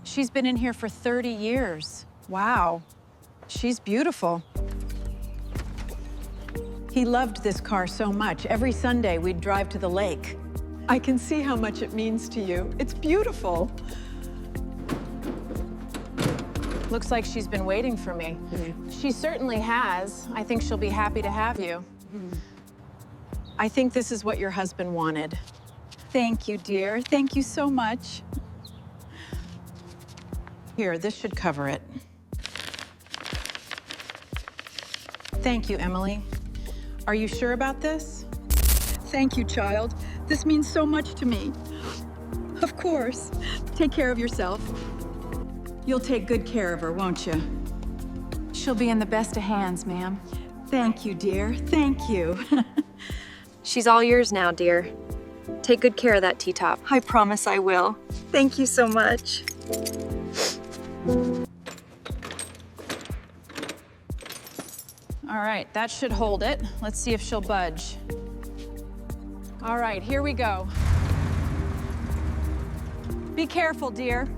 She's been in here for 30 years. Wow. She's beautiful. He loved this car so much. Every Sunday, we'd drive to the lake. I can see how much it means to you. It's beautiful. Looks like she's been waiting for me. She certainly has. I think she'll be happy to have you. I think this is what your husband wanted. Thank you, dear. Thank you so much. Here, this should cover it. Thank you, Emily. Are you sure about this? Thank you, child. This means so much to me. Of course. Take care of yourself. You'll take good care of her, won't you? She'll be in the best of hands, ma'am. Thank you, dear. Thank you. She's all yours now, dear. Take good care of that T-top. I promise I will. Thank you so much. All right, that should hold it. Let's see if she'll budge. All right, here we go. Be careful, dear.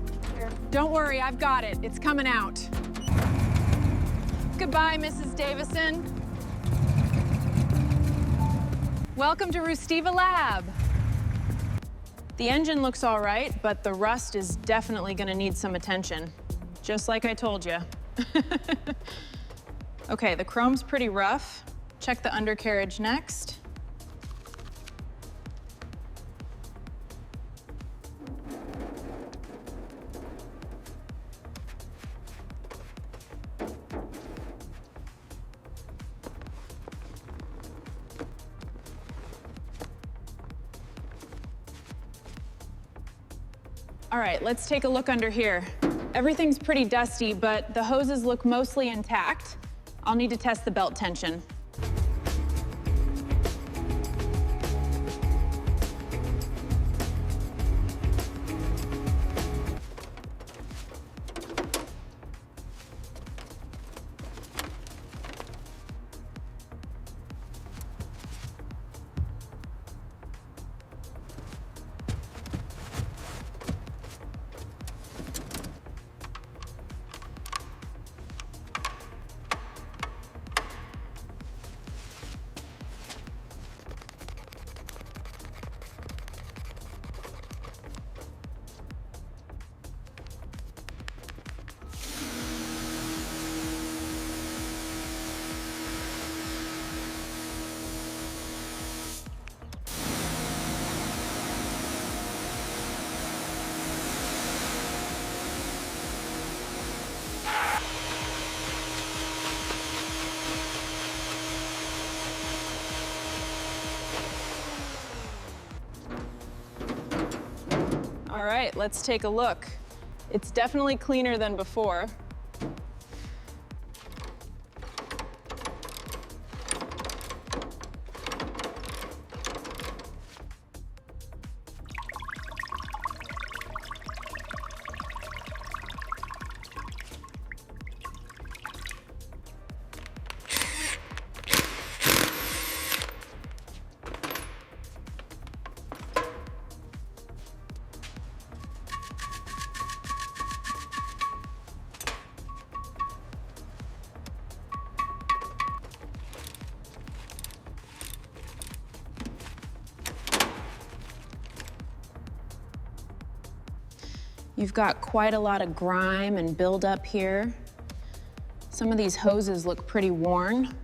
Don't worry, I've got it. It's coming out. Goodbye, Mrs. Davison. Welcome to Rustiva Lab. The engine looks all right, but the rust is definitely gonna need some attention. Just like I told you. Okay, the chrome's pretty rough. Check the undercarriage next. All right, let's take a look under here. Everything's pretty dusty, but the hoses look mostly intact. I'll need to test the belt tension. All right, let's take a look. It's definitely cleaner than before. You've got quite a lot of grime and buildup here. Some of these hoses look pretty worn.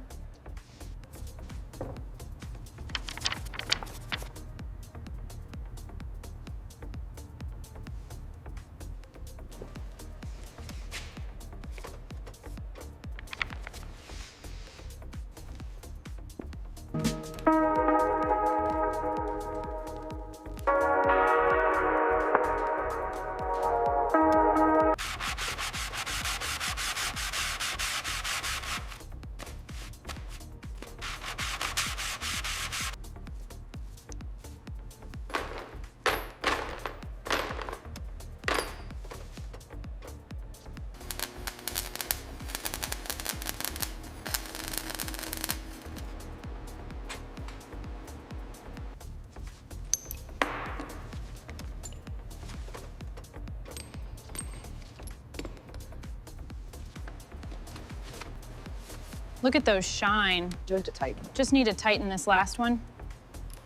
Look at those shine. Doing to tighten. Just need to tighten this last one.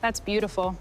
That's beautiful.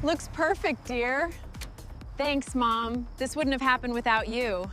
Looks perfect, dear. Thanks, Mom. This wouldn't have happened without you.